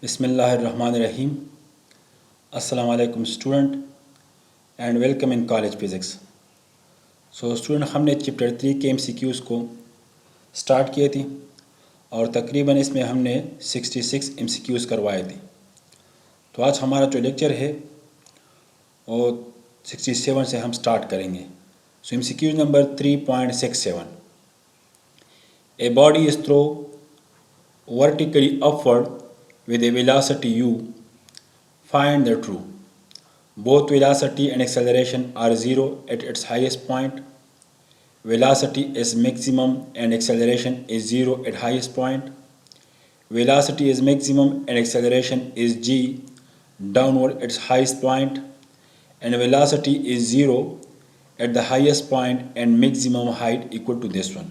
Bismillahirrahmanirrahim. Assalamu alaikum student and welcome in college physics. So student हमने chapter 3 के MCQs को start किए थे और तकरीबन इसमें हमने 66 MCQs करवाए थे। तो आज हमारा जो लेक्चर है वो 67 से हम स्टार्ट करेंगे। So MCQ number 3.67. A body is thrown vertically upward with a velocity u. Find the true. Both velocity and acceleration are zero at its highest point. Velocity is maximum and acceleration is zero at highest point. Velocity is maximum and acceleration is g downward at its highest point. And velocity is zero at the highest point and maximum height equal to this one.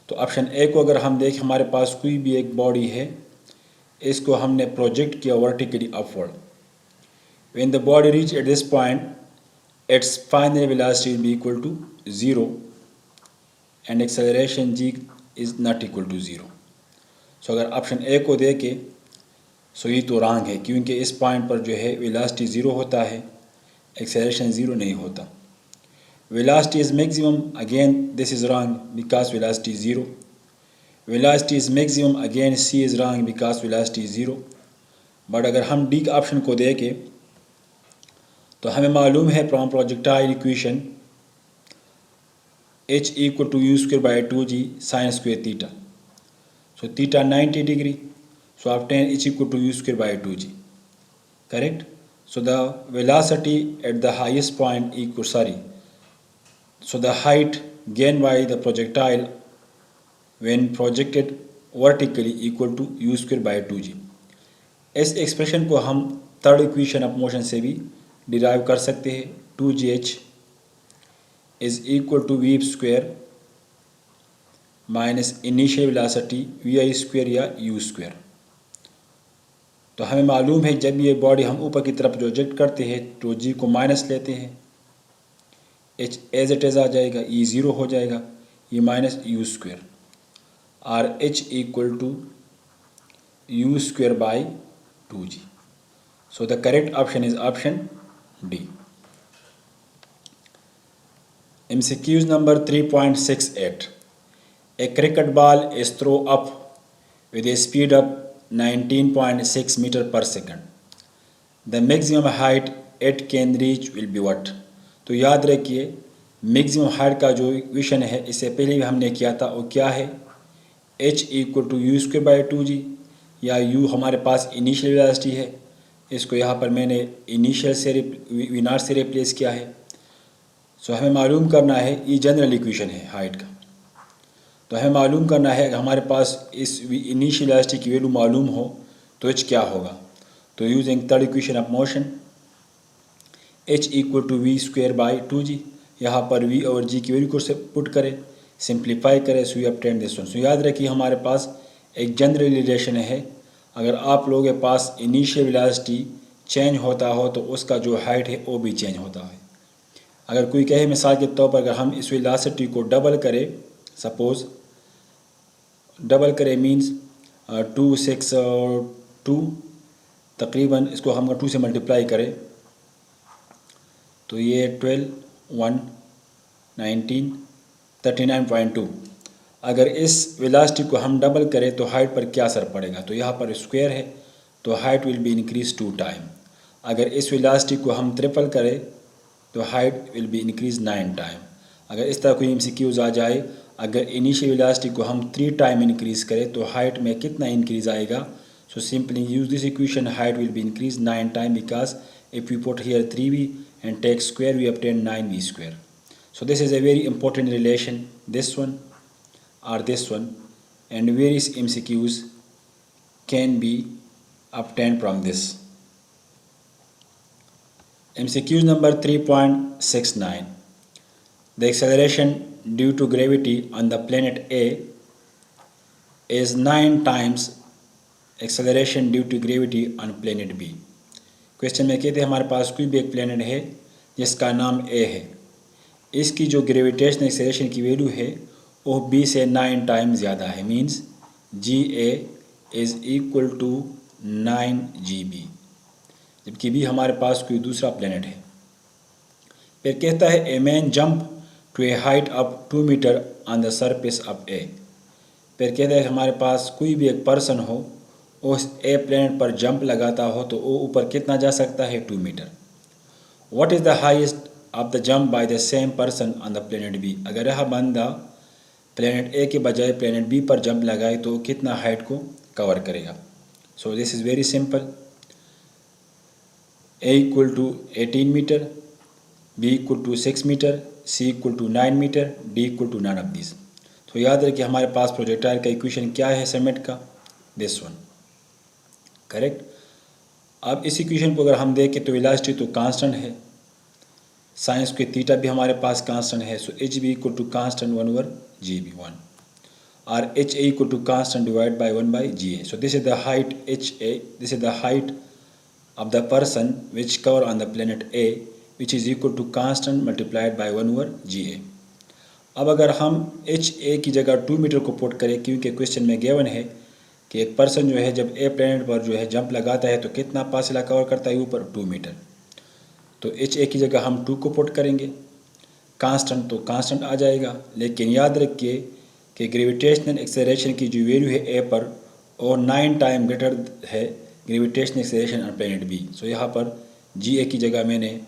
तो option A को अगर हम देखें, हमारे पास कोई भी एक बॉडी है, इसको हमने प्रोजेक्ट किया vertically upward. When the body reach at this point, its final velocity will be equal to zero and acceleration G is not equal to zero. So अगर ऑप्शन ए को देके सो ये तो रॉन्ग है, क्योंकि इस पॉइंट पर जो है वेलोसिटी ज़ीरो होता है, एक्सेलरेशन ज़ीरो नहीं होता। Velocity is maximum, again this is wrong because velocity is 0. Velocity is maximum, again C is wrong because velocity is 0. But अगर हम डी ऑप्शन को देखें तो हमें मालूम है from projectile equation H equal to u square by 2g sine square theta. So theta 90 degree, so obtain H equal to u square by 2g, correct. So the velocity at the highest point equal So the height gained by the projectile when projected vertically equal to u square by 2g. इस expression को हम third equation of motion से भी derive कर सकते हैं। 2gh is equal to v square minus initial velocity v square या u square. तो हमें मालूम है जब ये बॉडी हम ऊपर की तरफ प्रोजेक्ट करते हैं तो g को माइनस लेते हैं, एच एज इट इज़ आ जाएगा, ई ज़ीरो हो जाएगा, ये minus u square, or H equal to u square by 2g. So the correct option is option D. MCQs number 3.68. A cricket ball is thrown up with a speed of 19.6 meter per second. The maximum height it can reach will be what? तो याद रखिए maximum height का जो equation है इससे पहले भी हमने किया था, वो क्या है? h equal to u square by 2g, या u हमारे पास इनिशियल वेलोसिटी है, इसको यहाँ पर मैंने इनिशियल से वी नॉट से रिप्लेस किया है। सो हमें मालूम करना है, ये जनरल इक्वेशन है हाइट का, तो हमें मालूम करना है हमारे पास इस इनिशियल वेलोसिटी की वैल्यू मालूम हो तो h क्या होगा। तो using third equation of motion h equal to v square by 2g, यहाँ पर v और g की वैल्यू को से पुट करें, सिंप्लीफाई करें, so we obtain this one. So याद रखिए हमारे पास एक जनरल रिलेशन है, अगर आप लोगों के पास इनिशियल वेलोसिटी चेंज होता हो तो उसका जो हाइट है वो भी चेंज होता है। अगर कोई कहे मिसाल के तौर पर अगर हम इस वेलोसिटी को डबल करें, सपोज़ डबल करें मीन्स 2 6 2, तकरीबन इसको हम 2 से मल्टीप्लाई करें तो ये 12 1 19 39.2। अगर इस वेलोसिटी को हम डबल करें तो हाइट पर क्या असर पड़ेगा? तो यहाँ पर स्क्वायर है तो height will be increase 2 time. अगर इस वेलोसिटी को हम ट्रिपल करें तो height will be increase 9 time. अगर इस तरह कोई MCQs आ जाए, अगर इनिशियल वेलोसिटी को हम 3 टाइम इंक्रीज़ करें तो हाइट में कितना इंक्रीज़ आएगा? So simply use this equation, height will be increase 9 time because if we put here 3v and take square we obtain 9v square. So this is a very important relation, this one or this one, and various MCQs can be obtained from this. MCQ number 3.69. The acceleration due to gravity on the planet A is 9 times acceleration due to gravity on planet B. Question में कहते हैं हमारे पास कोई भी एक planet है जिसका नाम ए है, इसकी जो ग्रेविटेशनल एक्सेलरेशन की वैल्यू है वो b से 9 टाइम ज़्यादा है, means G A is equal to 9 GB, जबकि बी हमारे पास कोई दूसरा प्लेनेट है। फिर कहता है a man jump to a height of 2 metre on the surface of A. फिर कहता है हमारे पास कोई भी एक पर्सन हो, उस ए प्लेनेट पर जंप लगाता हो तो वो ऊपर कितना जा सकता है, 2 meter. What is the highest of the jump by the same person on the planet B. अगर यह बंदा प्लेनेट ए के बजाय प्लेनेट बी पर जंप लगाए तो कितना हाइट को कवर करेगा। So this is very simple. A equal to 18 meter, B equal to 6 meter, C equal to 9 meter, D equal to none of this. तो याद रखिए हमारे पास प्रोजेक्टाइल का इक्वेशन क्या है समेट का, दिस वन, करेक्ट। अब इस इक्वेशन को अगर हम देखें तो वेलोसिटी तो कांस्टेंट है, साइंस के थीटा भी हमारे पास कांस्टेंट है। So H B equal to constant 1/g 1 और H A equal to constant divide by 1/g। So this is the height H A, this is the height of the person which cover on the planet A, which is equal to constant multiplied by 1/GA। अब अगर हम H A की जगह 2 metre को put करें, क्योंकि question में given है कि एक पर्सन जो है जब ए प्लेनेट पर जो है जंप लगाता है तो कितना फासला कवर करता है ऊपर, 2 मीटर। तो एच ए की जगह हम 2 को पुट करेंगे, कांस्टेंट तो कांस्टेंट आ जाएगा। लेकिन याद रखिए कि ग्रेविटेशनल एक्सेलरेशन की जो वैल्यू है ए पर वो 9 टाइम ग्रेटर है gravitational acceleration on planet B. So यहाँ पर जी ए की जगह मैंने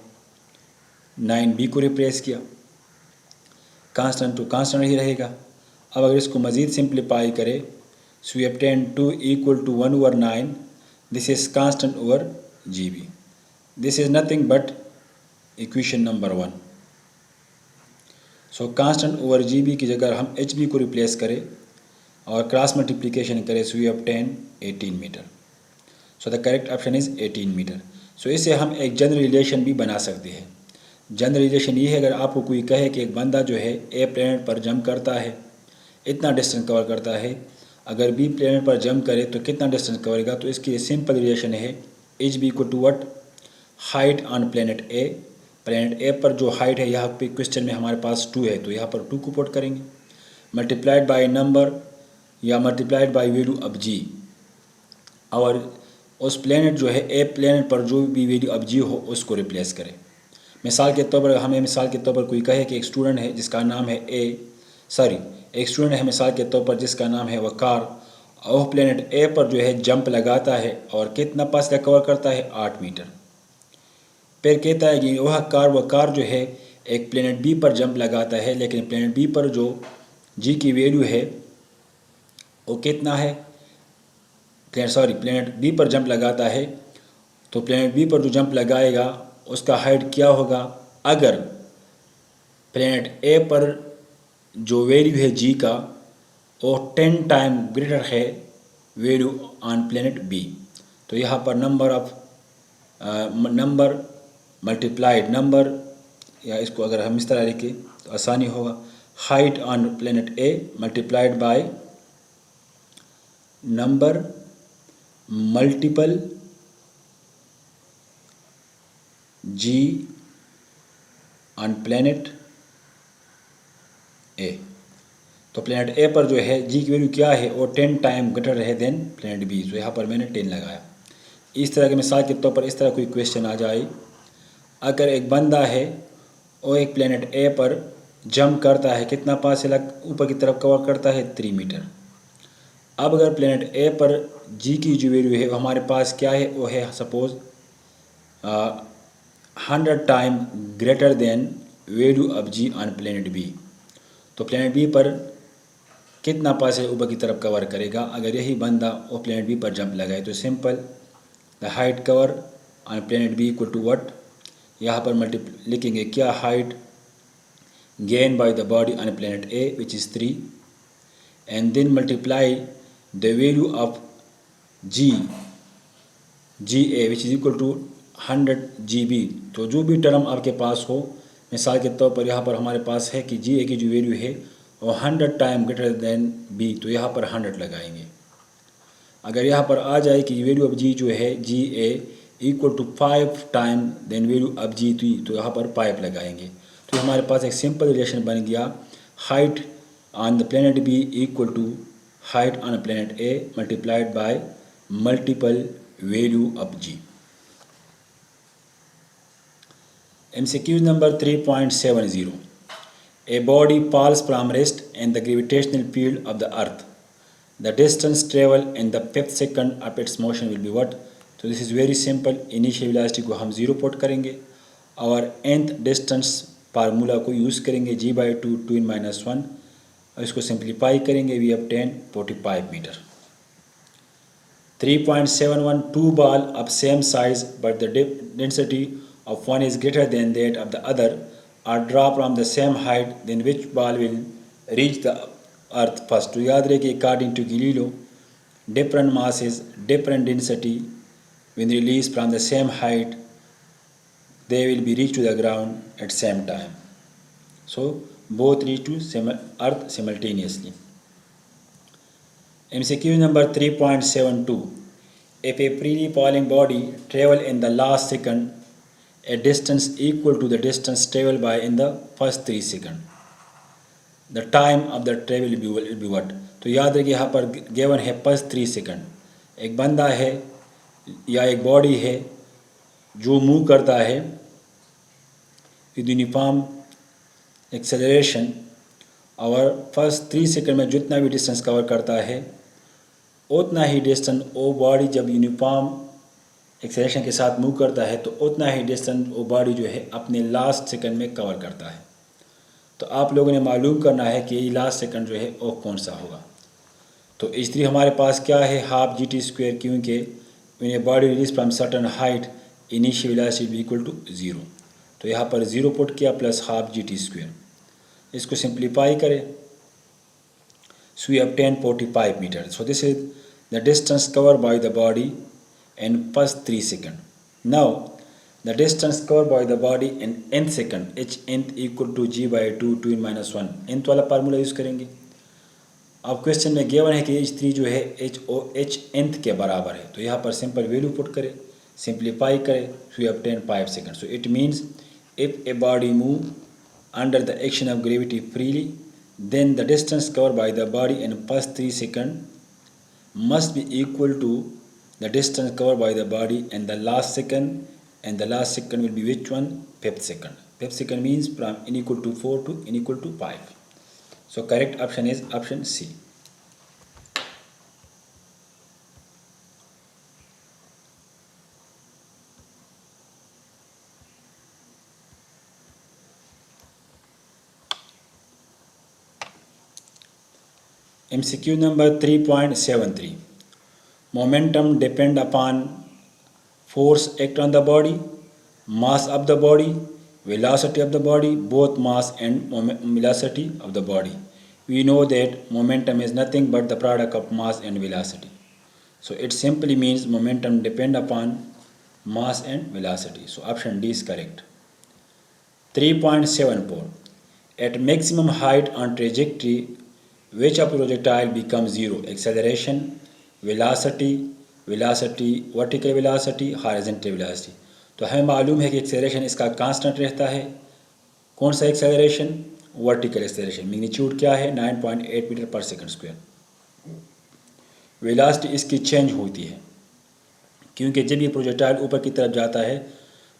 9b को रिप्लेस किया, कांस्टेंट तो कांस्टेंट ही रहेगा। अब अगर इसको मज़ीद सिंप्लीफाई करें, so we obtain 2 equal to 1/9, this is constant over G B. This is nothing but equation number 1। So constant over G B की जगह हम एच बी को रिप्लेस करें और क्रॉस मल्टीप्लिकेशन करें, so we obtain 18 metre. So the correct option is 18 metre. So इससे हम एक जनरल रिलेशन भी बना सकते हैं। जनरल रिलेशन ये है, अगर आपको कोई कहे कि एक बंदा जो है ए प्लेनेट पर जंप करता है, इतना डिस्टेंस कवर करता है, अगर बी प्लेनेट पर जंप करे तो कितना डिस्टेंस कवरेगा, तो इसकी सिंपल रिलेशन है H B equal to what, height on planet A. Planet A पर जो हाइट है, यहाँ पे क्वेश्चन में हमारे पास 2 है तो यहाँ पर 2 को पुट करेंगे, मल्टीप्लाइड बाई नंबर या मल्टीप्लाइड बाई वैल्यू ऑफ जी, और उस प्लेनेट जो है ए प्लेनेट पर जो भी वैल्यू अब जी हो उसको रिप्लेस करें। मिसाल के तौर पर हमें मिसाल के तौर पर कोई कहे कि एक स्टूडेंट है जिसका नाम है एक स्टूडेंट है मिसाल के तौर पर जिसका नाम है वकार, और वह प्लेनेट ए पर जो है जंप लगाता है और कितना फासला कवर करता है, 8 मीटर। फिर कहता है कि वकार जो है एक प्लेनेट बी पर जंप लगाता है, लेकिन प्लेनेट बी पर जो जी की वैल्यू है वो कितना है, प्लेनेट बी पर जंप लगाता है, तो प्लेनेट बी पर जो जंप लगाएगा उसका हाइट क्या होगा, अगर प्लेनेट ए पर जो वैल्यू है जी का वो 10 टाइम ग्रेटर है वैल्यू ऑन प्लेनेट बी। तो यहाँ पर नंबर मल्टीप्लाइड नंबर, या इसको अगर हम इस तरह लिखें तो आसानी होगा, height on planet A multiplied by number multiple G on planet A. तो प्लेनेट ए पर जो है जी की वैल्यू क्या है, वो 10 टाइम ग्रेटर है देन प्लेनेट बी। तो यहाँ पर मैंने 10 लगाया। इस तरह के मिसाल के तौर पर इस तरह कोई क्वेश्चन आ जाए, अगर एक बंदा है वो एक प्लेनेट ए पर जंप करता है, कितना फासला ऊपर की तरफ कवर करता है, 3 मीटर। अब अगर प्लेनेट ए पर जी की जो वैल्यू है वो हमारे पास क्या है, वो है suppose 100 time greater than value of G on planet B. तो प्लेनेट बी पर कितना फासला ऊपर की तरफ कवर करेगा अगर यही बंदा वो प्लेनेट बी पर जंप लगाए। तो simple, the height cover on planet B equal to what, यहाँ पर लिखेंगे क्या, height gain by the body on planet A which is 3, and then multiply the value of G A which is equal to 100 GB। तो जो भी term आपके पास हो, मिसाल के तौर पर यहाँ पर हमारे पास है कि जी ए की जो वैल्यू है वो 100 टाइम ग्रेटर देन बी, तो यहाँ पर 100 लगाएंगे। अगर यहाँ पर आ जाए कि वैल्यू ऑफ जी जो है G A equal to 5 time then value of G 3, तो यहाँ पर 5 लगाएंगे। तो हमारे पास एक सिंपल रिलेशन बन गया, height on the planet B equal to height on planet A multiplied by multiple value of g. MCQ number 3.70. A body falls from rest in the gravitational field of the earth. The distance traveled in the fifth second of its motion will be what? So this is very simple. Initial velocity को हम 0 put करेंगे और nth distance formula को use करेंगे g/2 2n-1 और इसको simplify करेंगे we obtain 45 meter. 3.71. Two balls of same size but the density of one is greater than that of the other are dropped from the same height, then which ball will reach the earth first? तो याद रहे कि according to Galileo, different masses, different density, when released from the same height, they will be reached to the ground at same time. So both reach to earth simultaneously. MCQ number 3.72. If a freely falling body travel in the last second a distance equal to the distance traveled by in the first 3 seconds, the time of the travel will be what? तो याद रखिए यहाँ पर given है first 3 second. एक बंदा है या एक बॉडी है जो मूव करता है विद यूनिफॉर्म एक्सेलरेशन और फर्स्ट 3 सेकंड में जितना भी डिस्टेंस कवर करता है उतना ही डिस्टेंस वो बॉडी जब यूनिफॉर्म एक्सेलरेशन के साथ मूव करता है तो उतना ही डिस्टेंस वो बॉडी जो है अपने लास्ट सेकंड में कवर करता है. तो आप लोगों ने मालूम करना है कि ये लास्ट सेकंड जो है वो कौन सा होगा. तो इसलिए हमारे पास क्या है हाफ जी टी स्क्वायर, क्योंकि when a body release from certain height initial velocity will equal to 0. तो यहाँ पर 0 पुट किया plus half g t square. इसको सिंप्लीफाई करें. So we obtain 45 meters. So this is the distance covered by the body in first 3 seconds. Now the distance covered by the body in nth second, h nth equal to g/2 2n-1 nth वाला formula use करेंगे. अब question में given है कि h3 जो है h nth के बराबर है. तो यहाँ पर सिंपल वैल्यू पुट करें, सिंप्लीफाई करें. So we obtain 5 seconds. So it means if a body move under the action of gravity freely, then the distance covered by the body in first 3 seconds must be equal to the distance covered by the body in the last second, and the last second will be which one? Fifth second. Fifth second means from n equal to 4 to n equal to 5. So correct option is option C. MCQ number 3.73. Momentum depend upon force act on the body, mass of the body, velocity of the body, both mass and velocity of the body. We know that momentum is nothing but the product of mass and velocity. So it simply means momentum depend upon mass and velocity. So option D is correct. 3.74. At maximum height on trajectory, which of projectile becomes zero? Acceleration, velocity, vertical velocity, horizontal velocity. तो हमें मालूम है कि acceleration इसका constant रहता है. कौन सा एक्सेलरेशन? Vertical acceleration. मैग्नीट्यूड क्या है? 9.8 metre per second square. Velocity इसकी चेंज होती है क्योंकि जब ये प्रोजेक्टाइल ऊपर की तरफ जाता है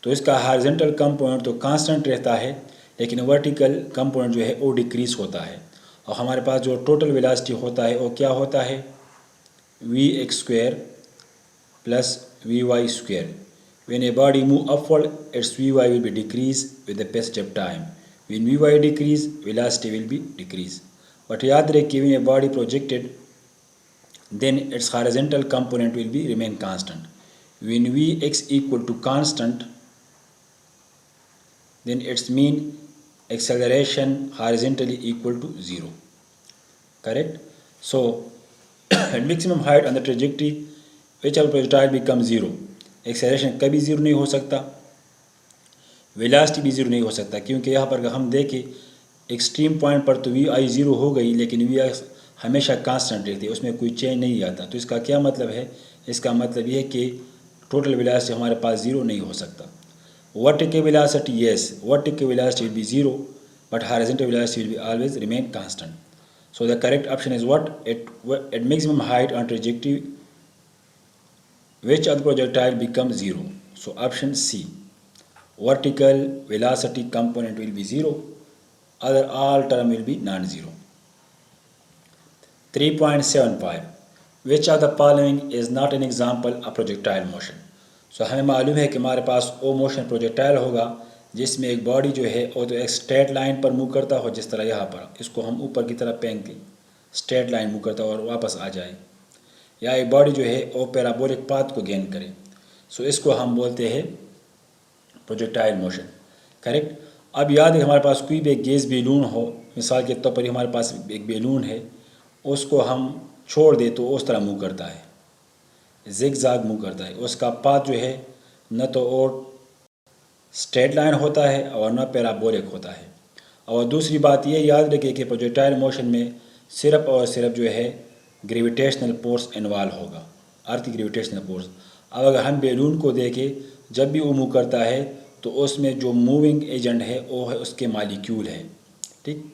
तो इसका हॉरिजॉन्टल कंपोनेंट तो कांस्टेंट रहता है, लेकिन वर्टिकल कंपोनेंट जो है वो डिक्रीज होता है. और हमारे पास जो टोटल वेलोसिटी होता है वो क्या होता है? v(x)² plus vy². When a body move upward, its vy will be decrease with the passage of time. When vy decrease, velocity will be decrease. But याद रहे कि when a body projected, then its horizontal component will be remain constant. When vx equal to constant, then its mean acceleration horizontally equal to 0. Correct? So at maximum height on the trajectory, which of projectile becomes 0? Acceleration कभी 0 नहीं हो सकता, velocity भी 0 नहीं हो सकता, क्योंकि यहाँ पर हम देखें एक्सट्रीम पॉइंट पर तो वी आई 0 हो गई, लेकिन वी आई हमेशा कांस्टेंट रहती है, उसमें कोई चेंज नहीं आता. तो इसका क्या मतलब है? इसका मतलब ये है कि टोटल वेलोसिटी हमारे पास 0 नहीं हो सकता. Vertical velocity, yes, vertical velocity will be 0, but horizontal velocity will be always remain constant. So the correct option is what? At maximum height on trajectory, Which other projectile becomes zero? So option C. Vertical velocity component will be zero. Other all term will be non-zero. 3.75. Which of the following is not an example of projectile motion? So हमें मालूम है कि हमारे पास वो motion projectile होगा जिसमें एक body जो है वो तो एक स्ट्रेट लाइन पर मूव करता हो, जिस तरह यहाँ पर इसको हम ऊपर की तरफ फेंक दें, स्ट्रेट लाइन मूव करता हो और वापस आ जाए, या एक बॉडी जो है वो पैराबोलिक पाथ को गेन करे। सो इसको हम बोलते हैं प्रोजेक्टाइल मोशन। करेक्ट। अब याद है हमारे पास कोई भी एक गैस बैलून हो, मिसाल के तौर पर हमारे पास एक बैलून है, उसको हम छोड़ दे तो उस तरह मूव करता है, जिग-जैग मूव करता है। उसका पाथ जो है न तो और स्ट्रेट लाइन होता है और न पैराबोलिक होता है। और दूसरी बात ये याद रखिए कि प्रोजेक्टाइल मोशन में सिर्फ और सिर्फ जो है ग्रेविटेशनल फोर्स इन्वॉल्व होगा, अर्थ ग्रेविटेशनल फोर्स। अब अगर हम बैलून को देखें, जब भी वो मूव करता है तो उसमें जो मूविंग एजेंट है वो है उसके मालिक्यूल है, ठीक।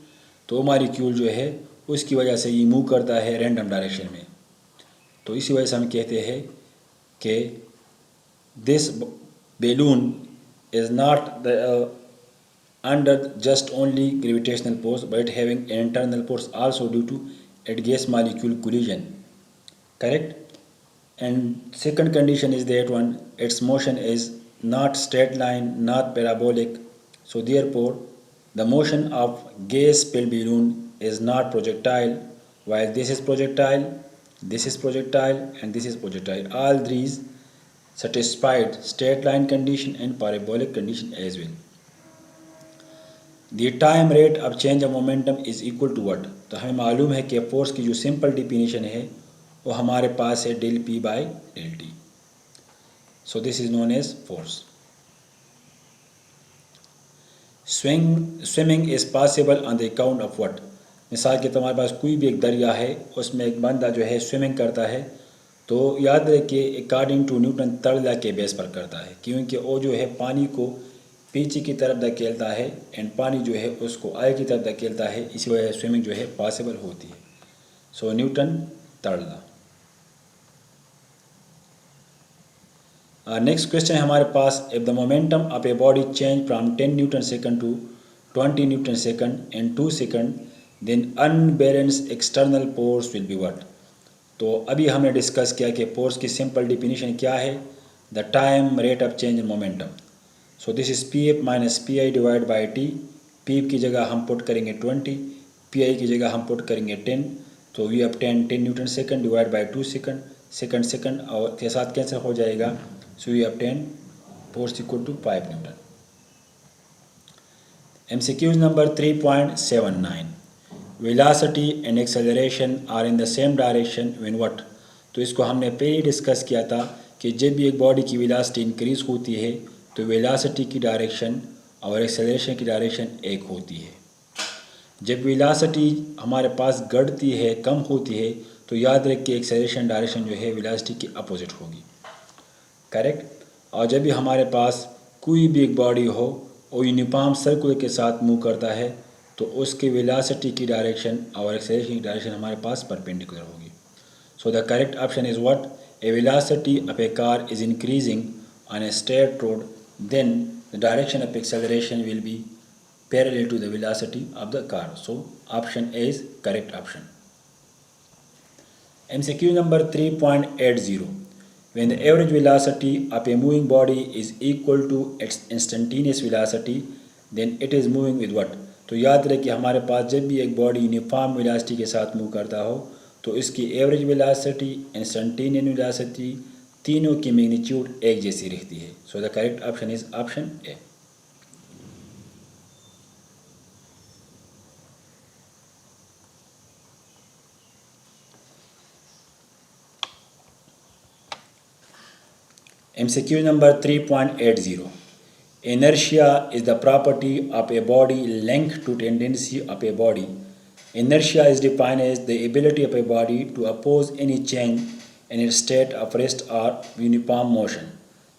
तो वो मालिक्यूल जो है उसकी वजह से ये मूव करता है रैंडम डायरेक्शन में। तो इसी वजह से हम कहते हैं कि this balloon is not under just only gravitational force but having an internal force also due to its gas molecule collision. Correct. And second condition is that one, its motion is not straight line, not parabolic, so therefore the motion of gas filled balloon is not projectile, while this is projectile, this is projectile and this is projectile. All these satisfied straight line condition and parabolic condition as well. The time rate of change of momentum is equal to what? तो हमें मालूम है कि force की जो simple definition है वो हमारे पास है del P by del t. So this is known as force. Swimming is possible on the account of what? मिसाल के तुम्हारे पास कोई भी एक दरिया है, उसमें एक बंदा जो है स्विमिंग करता है, तो याद रखिए अकॉर्डिंग टू न्यूटन तर्ला के बेस पर करता है, क्योंकि वो जो है पानी को पीछे की तरफ धकेलता है एंड पानी जो है उसको आगे की तरफ धकेलता है, इसी वजह से स्विमिंग जो है पॉसिबल होती है। So Newton third law. Next question है हमारे पास, if the momentum of a body change from 10 newton second to 20 newton second in 2 second then unbalance external force will be what? तो अभी हमने डिस्कस किया कि फोर्स की सिंपल डिफिनीशन क्या है, the time rate of change in momentum. So this is P F minus P I divide by T. P F की जगह हम पुट करेंगे 20, पी आई की जगह हम पुट करेंगे 10, तो v of 10 newton second divide by 2 second, second और के साथ कैंसिल हो जाएगा, so v of 10 force equal to 5 newton. MCQ number 3.79, velocity and acceleration are in the same direction when what? तो इसको हमने पहले डिस्कस किया था कि जब भी एक बॉडी की वेलोसिटी इंक्रीज होती है तो वेलोसिटी की डायरेक्शन और एक्सेलरेशन की डायरेक्शन एक होती है। जब वेलोसिटी हमारे पास घटती है, कम होती है, तो याद रख के एक्सेलरेशन डायरेक्शन जो है वेलोसिटी की अपोजिट होगी। करेक्ट। और जब भी हमारे पास कोई भी एक बॉडी हो और यूनिफॉर्म सर्कुलर के साथ मूव करता है तो उसके वेलोसिटी की डायरेक्शन और एक्सेलरेशन की डायरेक्शन हमारे पास परपेंडिकुलर होगी। सो the correct option is what? A velocity of A car is increasing on a straight road, then the direction of acceleration will be parallel to the velocity of the car. So option A is correct option. MCQ number 3.80, when the average velocity of a moving body is equal to its instantaneous velocity, then it is moving with what? तो याद रहे कि हमारे पास जब भी एक body uniform velocity के साथ मूव करता हो तो इसकी एवरेज वेलोसिटी, इंस्टेंटेनियस वेलोसिटी, तीनों की मैग्नीट्यूड एक जैसी रहती है। सो the correct option is option A. MCQ number 3.80, inertia is the property of a body linked to tendency of a body. Inertia is defined as the ability of a body to oppose any change in its state of rest or uniform motion.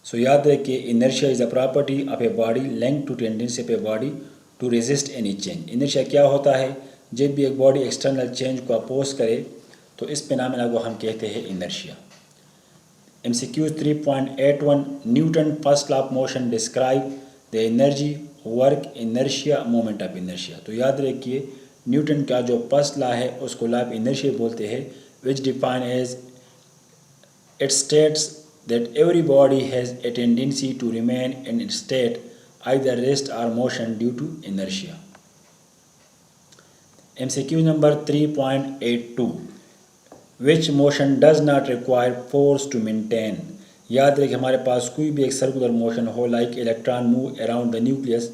So याद रखिए inertia is the property of a body linked to tendency of a body to resist any change. inertia क्या होता है? जब भी एक body external change को oppose करे तो इस फिनोमेना को हम कहते हैं inertia. MCQ 3.81 Newton first law of motion describe the energy work inertia moment of inertia। तो याद रखिए न्यूटन का जो फर्स्ट लॉ है उसको लॉ ऑफ इनर्शिया बोलते हैं, which define as it states that every body has a tendency to remain in its state either rest or motion due to inertia। MCQ number 3.82 which motion does not require force to maintain। याद रखिए हमारे पास कोई भी एक circular motion हो like electron move around the nucleus,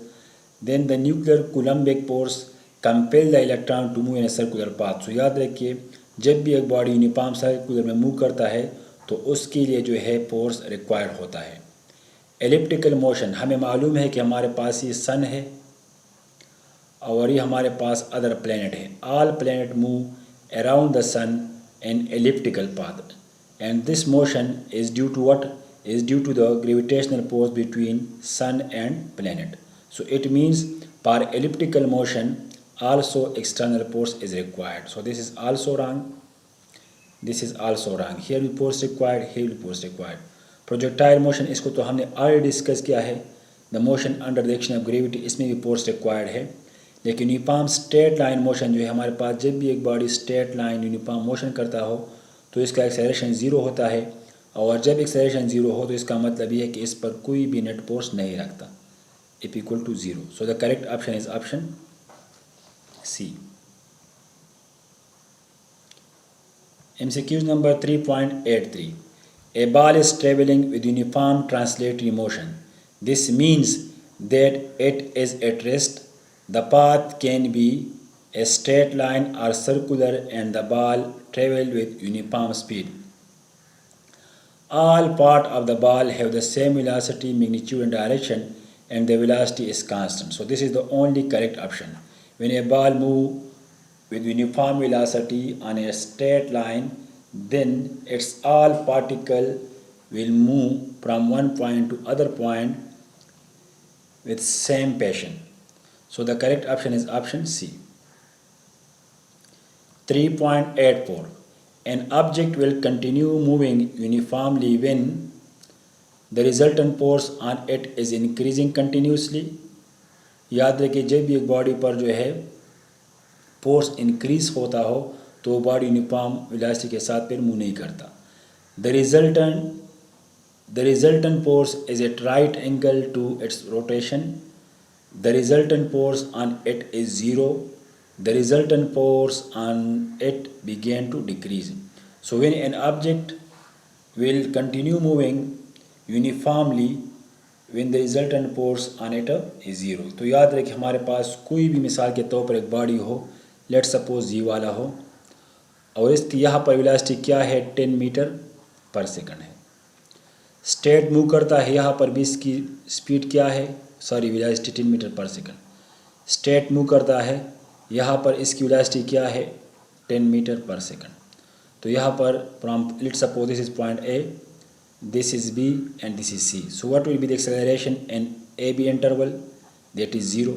then the nuclear coulombic force compel the electron to move in a circular path. So याद रखिए जब भी एक बॉडी यूनिफॉर्म सर्कुलर में मूव करता है तो उसके लिए जो है फोर्स रिक्वायर्ड होता है। एलिप्टिकल मोशन हमें मालूम है कि हमारे पास ये सन है और ये हमारे पास अदर प्लैनेट है। All planet move around the sun in elliptical path and this motion is due to what? Is due to the gravitational force between sun and planet. So it means for elliptical motion also external force is required. So this is also wrong. This is also wrong. Here भी force required, here भी force required. Projectile motion इसको तो हमने already discuss किया है। The motion under the action of gravity इसमें भी force required है। लेकिन यूनिफॉर्म स्ट्रेट लाइन मोशन जो है हमारे पास जब भी एक body straight line uniform motion करता हो तो इसका एक्सेलरेशन ज़ीरो होता है, और जब एक्सेलरेशन ज़ीरो हो तो इसका मतलब ये है कि इस पर कोई भी नेट फोर्स नहीं रखता, if equal to zero. So the correct option is option C. MCQ number 3.83 A ball is traveling with uniform translatory motion. This means that it is at rest. The path can be a straight line or circular and the ball travel with uniform speed. All parts of the ball have the same velocity, magnitude and direction and the velocity is constant. So this is the only correct option. When a ball moves with uniform velocity on a straight line, then its all particle will move from one point to other point with same passion. So the correct option is option C. 3.84 An object will continue moving uniformly when the resultant force on it is increasing continuously। याद रखिए जब भी एक body पर जो है force increase होता हो तो बॉडी यूनिफॉर्म वेलोसिटी के साथ फिर मूव नहीं करता। The resultant force is at right angle to its rotation. The resultant force on it is zero. The resultant force on it began to decrease. So when an object will continue moving uniformly when the resultant force on it is zero। तो याद रखिए हमारे पास कोई भी मिसाल के तौर पर एक बॉडी हो, लेट सपोज जी वाला हो, और इसकी यहाँ पर वेलोसिटी क्या है 10 मीटर पर सेकंड है। स्ट्रेट मूव करता है, यहाँ पर भी इसकी स्पीड क्या है, sorry velocity 10 metre per second. Straight move करता है, यहाँ पर इसकी वेलोसिटी क्या है 10 मीटर पर सेकंड। तो यहाँ पर from let suppose this is point A, this is B and this is C. So what will be the acceleration in A B interval, that is zero.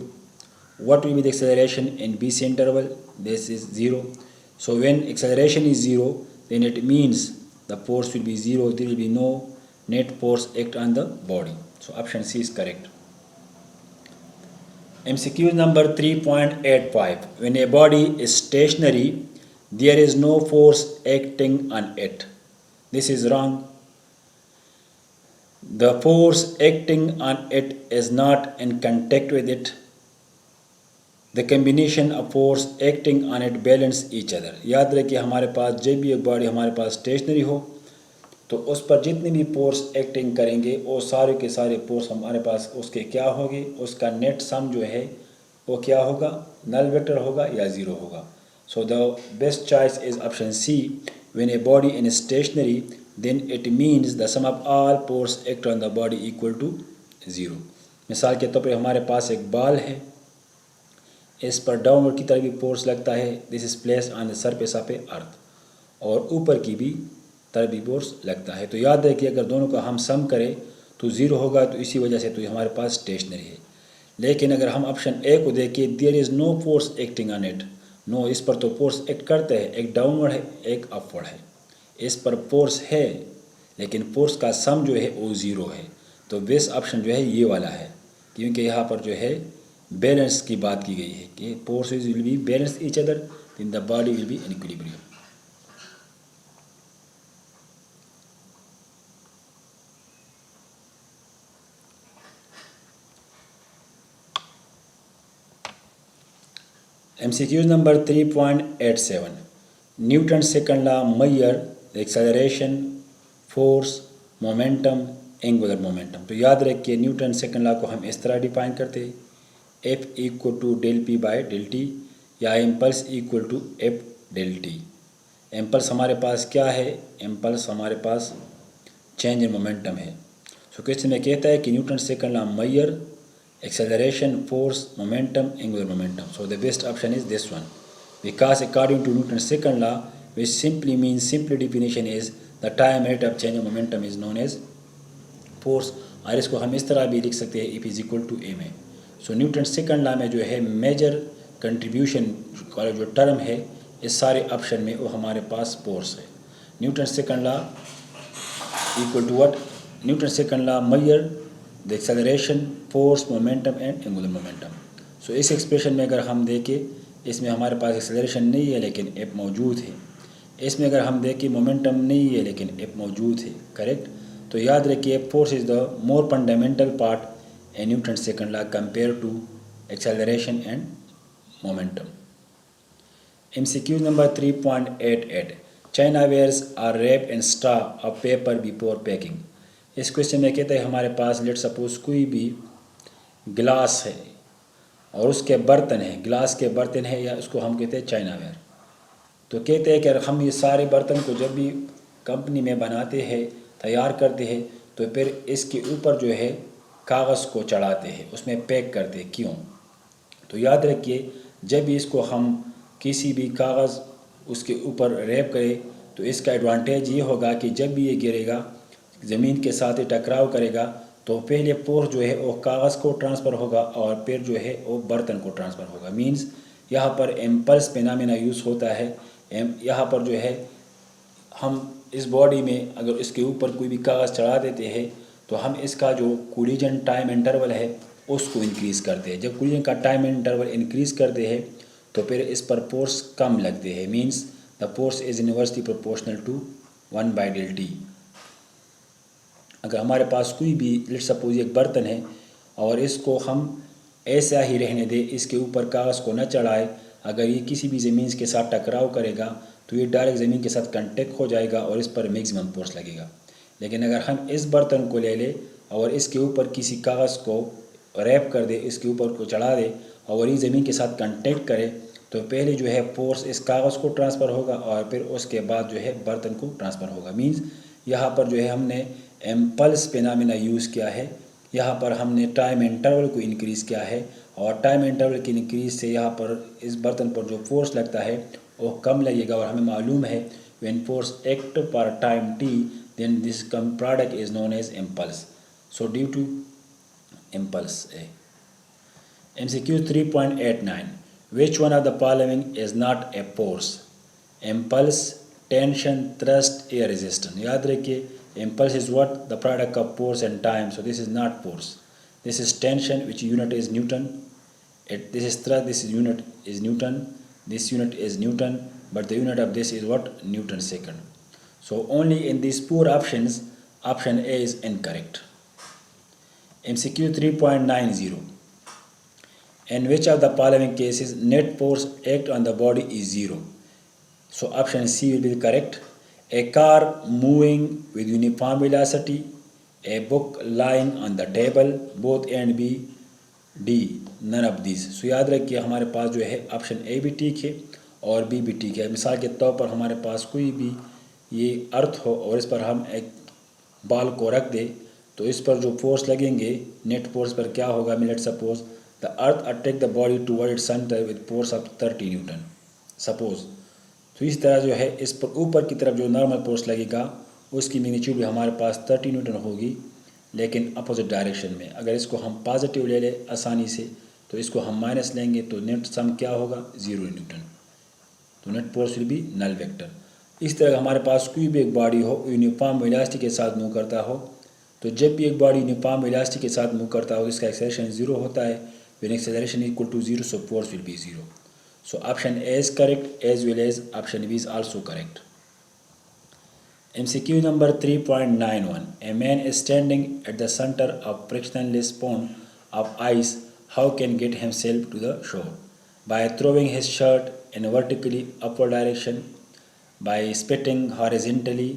What will be the acceleration in B C interval, this is zero. So when acceleration is zero then it means the force will be zero, there will be no net force act on the body. So option C is correct. MCQ number 3.85 When a body is stationary, there is no force acting on it. This is wrong. The force acting on it is not in contact with it. The combination of force acting on it balance each other. याद रखिए हमारे पास जब भी एक body हमारे पास stationery हो तो उस पर जितने भी फोर्स एक्टिंग करेंगे वो सारे के सारे फोर्स हमारे पास उसके क्या होंगे, उसका नेट सम जो है वो क्या होगा, नल वेक्टर होगा या ज़ीरो होगा। So the best choice is option C. When a body in stationary then it means the sum of all force act on the body equal to zero. मिसाल के तौर पर हमारे पास एक बॉल है, इस पर डाउनवर्ड की तरफ भी फोर्स लगता है, this is place on the surface of a earth, और ऊपर की भी तरफ भी फोर्स लगता है। तो याद है कि अगर दोनों का हम सम करें तो ज़ीरो होगा, तो इसी वजह से तो हमारे पास स्टेशनरी है। लेकिन अगर हम ऑप्शन ए को देखें, there is no force acting on it, no, इस पर तो फोर्स एक्ट करते हैं, एक डाउनवर्ड है एक अपवर्ड है, इस पर फोर्स है लेकिन फोर्स का सम जो है वो ज़ीरो है। तो बेस्ट ऑप्शन जो है ये वाला है, क्योंकि यहाँ पर जो है बैलेंस की बात की गई है कि forces will be balance each other, then the body will be in equilibrium. MCQ number 3.87, Newton's second law measure the acceleration, force, momentum, angular momentum। तो याद रखिए न्यूटन सेकंड लॉ को हम इस तरह डिफाइन करते हैं, F equal to del P by del T, या impulse equal to F del T. Impulse हमारे पास क्या है? इम्पल्स हमारे पास चेंज इन मोमेंटम है। सो क्वेश्चन में कहता है कि Newton second law measure acceleration, force, momentum, angular momentum. So the best option is this one, because according to Newton's second law, which simply means, simple definition is the time rate of change of momentum is known as force। और इसको हम इस तरह भी लिख सकते हैं, F is equal to ma। So Newton second law में जो है मेजर कंट्रीब्यूशन का जो टर्म है इस सारे ऑप्शन में वो हमारे पास फोर्स है। Newton second law equal to what? Newton second law measure the acceleration, force, momentum and angular momentum. So इस एक्सप्रेशन में अगर हम देखें, इसमें हमारे पास एक्सेलरेशन नहीं है लेकिन एफ मौजूद है। इसमें अगर हम देखें मोमेंटम नहीं है लेकिन एफ मौजूद है, करेक्ट। तो याद रखिए force is the more fundamental part in Newton second law compare to acceleration and momentum. MCQ number 3.88, china wares are wrap in straw of paper before packing. इस क्वेश्चन में कहते हैं हमारे पास लेट सपोज कोई भी गिलास है और उसके बर्तन है, गिलास के बर्तन है, या उसको हम कहते हैं चाइना वेयर। तो कहते हैं कि हम ये सारे बर्तन को जब भी कंपनी में बनाते हैं, तैयार करते हैं, तो फिर इसके ऊपर जो है कागज़ को चढ़ाते हैं, उसमें पैक करते हैं। क्यों? तो याद रखिए जब भी इसको हम किसी भी कागज़ उसके ऊपर रैप करें तो इसका एडवांटेज ये होगा कि जब भी ये गिरेगा, ज़मीन के साथ ही टकराव करेगा, तो पहले फोर्स जो है वो कागज़ को ट्रांसफ़र होगा और फिर जो है वो बर्तन को ट्रांसफ़र होगा। मींस यहाँ पर इम्पल्स फिनोमेना यूज़ होता है। यहाँ पर जो है हम इस बॉडी में अगर इसके ऊपर कोई भी कागज़ चढ़ा देते हैं तो हम इसका जो कोलिजन टाइम इंटरवल है उसको इंक्रीज़ करते हैं। जब कोलिजन का टाइम इंटरवल इंक्रीज़ करते हैं तो फिर इस पर फोर्स कम लगते हैं। Means the force is inversely proportional to 1/Δt। अगर हमारे पास कोई भी लेट्स सपोज एक बर्तन है और इसको हम ऐसा ही रहने दें, इसके ऊपर कागज़ को न चढ़ाए, अगर ये किसी भी ज़मीन के साथ टकराव करेगा तो ये डायरेक्ट ज़मीन के साथ कांटेक्ट हो जाएगा और इस पर मैक्सिमम फोर्स लगेगा। लेकिन अगर हम इस बर्तन को ले लें और इसके ऊपर किसी कागज़ को रैप कर दे, इसके ऊपर को चढ़ा दे और ये ज़मीन के साथ कांटेक्ट करे, तो पहले जो है फोर्स इस कागज़ को ट्रांसफ़र होगा और फिर उसके बाद जो है बर्तन को ट्रांसफ़र होगा। मींस यहाँ पर जो है हमने इम्पल्स फिनोमेना यूज़ किया है। यहाँ पर हमने टाइम इंटरवल को इंक्रीज़ किया है और टाइम इंटरवल के इंक्रीज से यहाँ पर इस बर्तन पर जो फोर्स लगता है वो कम लगेगा। और हमें मालूम है व्हेन फोर्स एक्ट पर time t then this product is known as impulse। so due to impulse A। MCQ 3.89, which one of the following is not a force? Impulse, tension, thrust, air resistance। याद रखिए impulse is what? The product of force and time, so this is not force। This is tension, which unit is Newton। This is thrust, this is unit is Newton, this unit is Newton, but the unit of this is what? Newton second। So only in these four options, option A is incorrect। MCQ 3.90, in which of the following cases net force act on the body is zero? So option C will be correct। A car moving with uniform velocity, a book lying on the table, both A and B, D, none of these। सो याद रखिए हमारे पास जो है option A भी ठीक है और B भी ठीक है। मिसाल के तौर पर हमारे पास कोई भी ये अर्थ हो और इस पर हम एक बॉल को रख दें तो इस पर जो फोर्स लगेंगे नेट फोर्स पर क्या होगा? Let suppose the earth attract the body toward its centre with force of 30 Newton suppose. तो इस तरह जो है इस पर ऊपर की तरफ जो नॉर्मल फोर्स लगेगा उसकी मैग्नीट्यूड भी हमारे पास 30 न्यूटन होगी, लेकिन अपोजिट डायरेक्शन में। अगर इसको हम पॉजिटिव ले लें आसानी से तो इसको हम माइनस लेंगे तो नेट सम क्या होगा? 0 न्यूटन। तो net force will be null vector. इस तरह हमारे पास कोई भी एक बॉडी हो यूनिफॉर्म वेलोसिटी के साथ मूव करता हो, तो जब भी एक बॉडी यूनिफॉर्म वेलोसिटी के साथ मूव करता हो इसका एक्सेलरेशन ज़ीरो होता है। When acceleration equal to zero so force will be zero. So option A is correct as well as option B is also correct. MCQ number 3.91. A man is standing at the center of frictionless pond of ice. How can get himself to the shore? By throwing his shirt in a vertically upward direction, by spitting horizontally,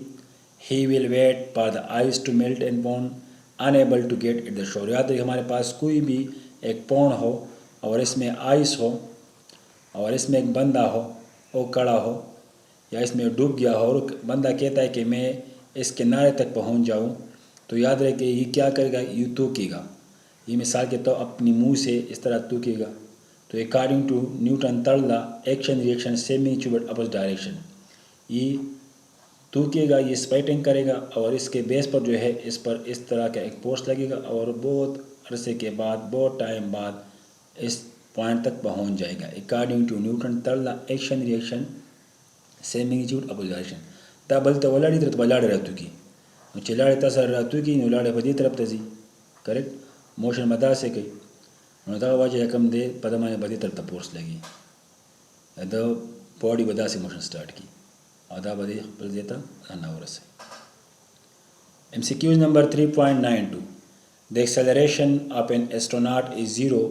he will wait for the ice to melt in pond, unable to get at the shore. याद रखिए हमारे पास कोई भी एक pond हो और इसमें आइस हो और इसमें एक बंदा हो, वो खड़ा हो या इसमें डूब गया हो और बंदा कहता है कि मैं इस किनारे तक पहुंच जाऊं, तो याद रहे ये क्या करेगा, ये थूकेगा। ये मिसाल के तौर अपनी मुंह से इस तरह थूकेगा। तो according to Newton third law action reaction same mutual opposite direction. ये थूकेगा, ये स्पाइटिंग करेगा और इसके बेस पर जो है इस पर इस तरह का एक फोर्स लगेगा और बहुत अरसे के बाद बहुत टाइम बाद इस पॉइंट तक पहुंच जाएगा। According to Newton third law action reaction same magnitude opposite direction ता बलते वलाड़ी तरफ वलाड़े रहतु की चिल्लाड़े तसर रहतु की वलाड़े बदी तरफ तजी करेक्ट मोशन मदा से कई उन्होंने वाजे यकम दे पदमाने बदी तरफ तपोर्स लगी द बॉडी बदा से मोशन स्टार्ट की आधा बदी बल देता अनावर से। MCQ number 3.92. The acceleration of an astronaut is zero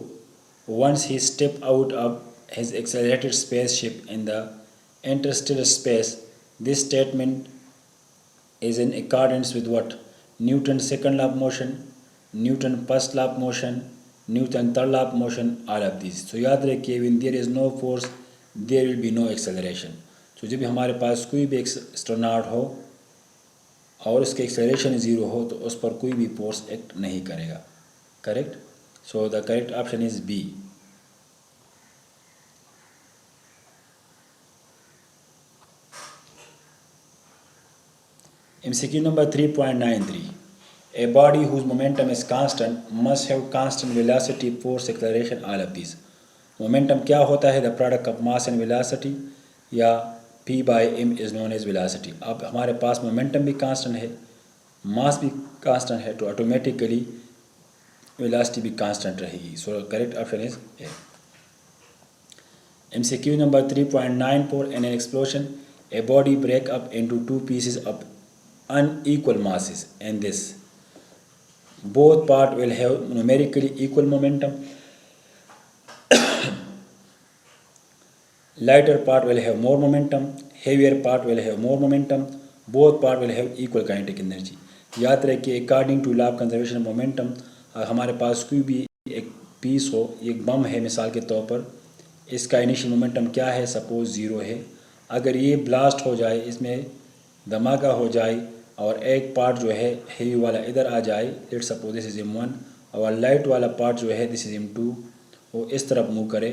once he step out of his accelerated spaceship in the interstellar space. This statement is in accordance with what? Newton's second law of motion, Newton's first law of motion, Newton's third law of motion, all of these. So याद रखिए when there is no force there will be no acceleration. So जब भी हमारे पास कोई भी astronaut हो और उसके एक्सेलरेशन ज़ीरो हो तो उस पर कोई भी फोर्स एक्ट नहीं करेगा। Correct. So the correct option is B. MCQ number 3.93. A body whose momentum is constant must have constant velocity, force, acceleration, all of these. Momentum क्या होता है? The product of mass and velocity या P by M is known as velocity. अब हमारे पास momentum भी constant है, mass भी constant है, तो automatically velocity भी constant रहेगी. So correct option is A. MCQ number 3.94. In an explosion, a body break up into two pieces of unequal masses, and this both part will have numerically equal momentum. Lighter part will have more momentum, heavier part will have more momentum, both part will have equal kinetic energy. याद रखिए according to law of conservation of momentum हमारे पास कोई भी एक piece हो, एक बम है मिसाल के तौर पर, इसका इनिशियल मोमेंटम क्या है? सपोज ज़ीरो है। अगर ये ब्लास्ट हो जाए, इसमें धमाका हो जाए और एक पार्ट जो है हेवी वाला इधर आ जाए, let's suppose this is M1, और लाइट वाला पार्ट जो है दिस इज M2, वो इस तरफ मूव करे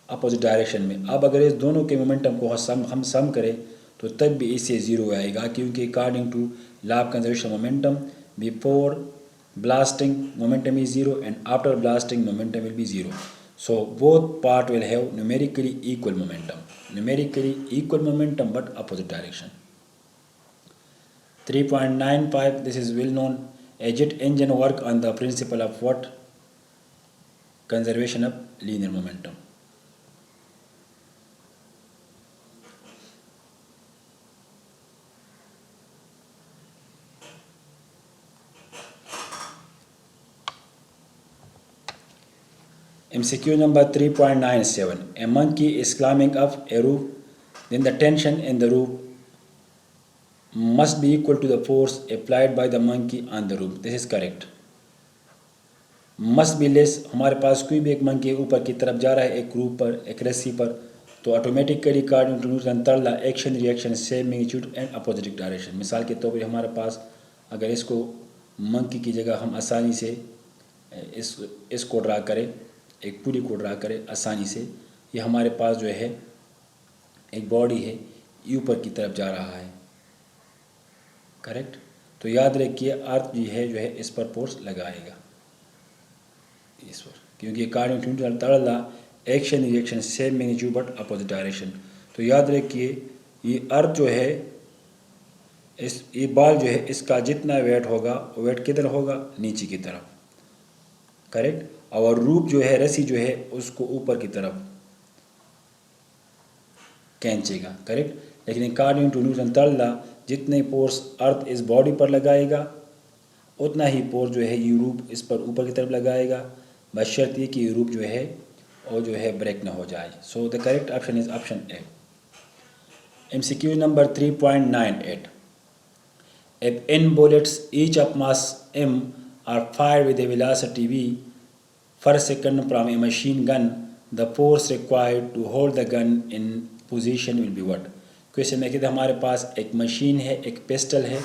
अपोजिट डायरेक्शन में। अब अगर इस दोनों के मोमेंटम को हम सम करें तो तब भी इससे ज़ीरो आएगा, क्योंकि according to law of conservation momentum before blasting momentum is zero and after blasting momentum will be zero. So both part will have numerically equal momentum but opposite direction. 3.95. This is well known. A jet engine work on the principle of what? Conservation of linear momentum. MCQ number 3.97. A monkey is climbing up a roof, then the tension in the roof must be equal to the force applied by the monkey on the roof. This is correct. Must be less. हमारे पास कोई भी एक monkey ऊपर की तरफ जा रहा है एक रूप पर, एक रस्सी पर, तो automatically according to Newton third law action reaction same magnitude and opposite direction. मिसाल के तौर पर हमारे पास अगर इसको मंकी की जगह हम आसानी से इसको ड्रा करें, एक पूरी को ड्रा करें आसानी से, ये हमारे पास जो है एक बॉडी है, ऊपर की तरफ जा रहा है। करेक्ट। तो याद रखिए अर्थ भी है जो है इस पर फोर्स लगाएगा इस पर, क्योंकि according to Newton third law action reaction same magnitude but opposite direction. तो याद रखिए ये अर्थ जो है ये बॉल जो है इसका जितना वेट होगा वो वेट किधर होगा, नीचे की तरफ, करेक्ट। और रूप जो है रस्सी जो है उसको ऊपर की तरफ खींचेगा, करेक्ट। लेकिन according to Newton third law जितने फोर्स अर्थ इस बॉडी पर लगाएगा उतना ही फोर्स जो है ये रूप इस पर ऊपर की तरफ लगाएगा, बशर्ते कि ये रूप जो है और जो है ब्रेक ना हो जाए। सो the correct option is option A. MCQ number 3.98. If n bullets each of mass m are fired with a velocity v per second from a machine gun, the force required to hold the gun in position will be what? Question में कहते हमारे पास एक machine है, एक pistol है,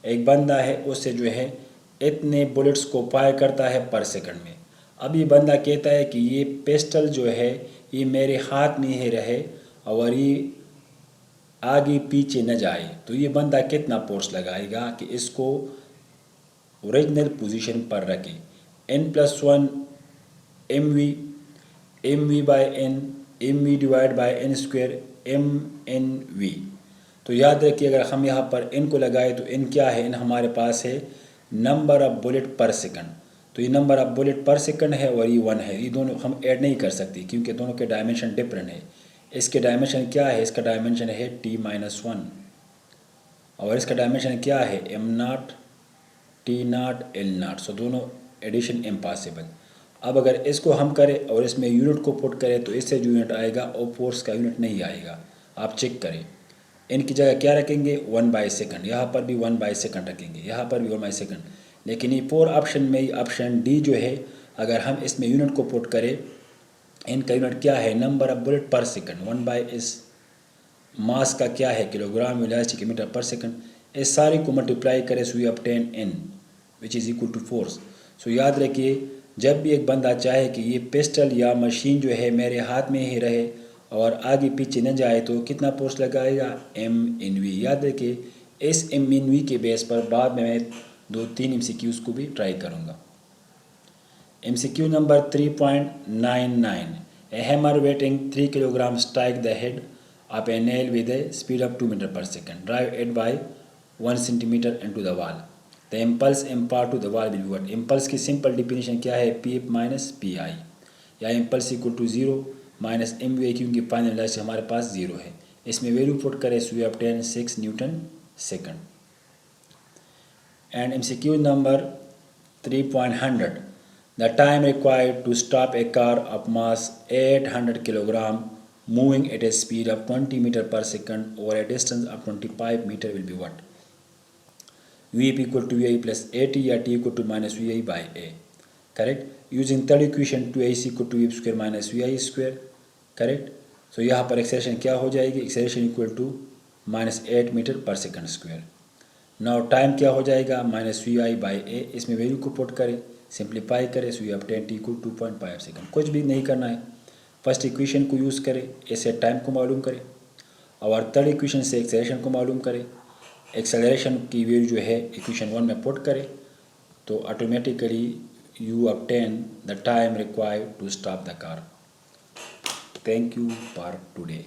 एक बंदा है, उससे जो है इतने बुलेट्स को फायर करता है पर सेकंड में। अब ये बंदा कहता है कि ये पिस्टल जो है ये मेरे हाथ में ही रहे और ये आगे पीछे न जाए, तो ये बंदा कितना फोर्स लगाएगा कि इसको ओरिजिनल पोजीशन पर रखे। n+1 mv by n, mv divide by n square mnv। तो याद रखिए अगर हम यहाँ पर n को लगाए तो n क्या है, n हमारे पास है number of bullet per second. तो ये number of bullet per second है और ये 1 है, ये दोनों हम ऐड नहीं कर सकते क्योंकि दोनों के डायमेंशन डिफरेंट है। इसके डायमेंशन क्या है, इसका डायमेंशन है t-1 और इसका डायमेंशन क्या है m0 t0 l0। सो दोनों एडिशन इम्पॉसिबल। अब अगर इसको हम करें और इसमें यूनिट को पुट करें तो इससे जो यूनिट आएगा और फोर्स का यूनिट नहीं आएगा। आप चेक करें, इनकी जगह क्या रखेंगे 1/सेकंड, यहाँ पर भी 1/सेकंड रखेंगे, यहाँ पर भी 1/सेकंड। लेकिन ये 4 ऑप्शन में ऑप्शन डी जो है अगर हम इसमें यूनिट को पुट करें, इनका यूनिट क्या है number of bullet per second, 1 इस मास का क्या है किलोग्राम, वेलोसिटी के मीटर पर सेकंड, इस सारी को मल्टीप्लाई करें so we obtain n which is equal to force. So याद रखिए जब भी एक बंदा चाहे कि ये पिस्टल या मशीन जो है मेरे हाथ में ही रहे और आगे पीछे न जाए तो कितना फोर्स लगाएगा m/v। याद रखिए इस m/v के बेस पर बाद में मैं 2-3 MCQs को भी ट्राई करूँगा। MCQ number 3.99. A hammer weighing 3 kg strike the head of a nail with a speed of 2 meter per second. Drive it by 1 centimeter into the wall. The impulse imparted to the wall will be what? Impulse की simple definition क्या है Pf minus Pi या impulse equal to 0 minus mv क्योंकि final velocity हमारे पास 0 है। इसमें value put करें so we obtain 6 Newton second. And MCQ number 3.100. The time required to stop a car of mass 800 kg moving at a speed of 20 meter per second over a distance of 25 meter will be what? Vp equal to Vi plus At या T equal to minus Vi by A. Correct? Using third equation 2AC equal to V square minus Vi square. Correct? So यहाँ पर acceleration क्या हो जाएगी? Acceleration equal to minus 8 meter per second square. Now time क्या हो जाएगा minus Vi by A। इसमें value को पुट करें, सिंप्लीफाई करें सो ये ऑब्टेन T को 2.5 सेकंड। कुछ भी नहीं करना है, फर्स्ट इक्वेशन को यूज़ करें, इससे टाइम को मालूम करें और थर्ड इक्वेशन से एक्सेलरेशन को मालूम करें। एक्सेलरेशन की वैल्यू जो है इक्वेशन 1 में पुट करें तो automatically you obtain the time required to stop the car. Thank you for today.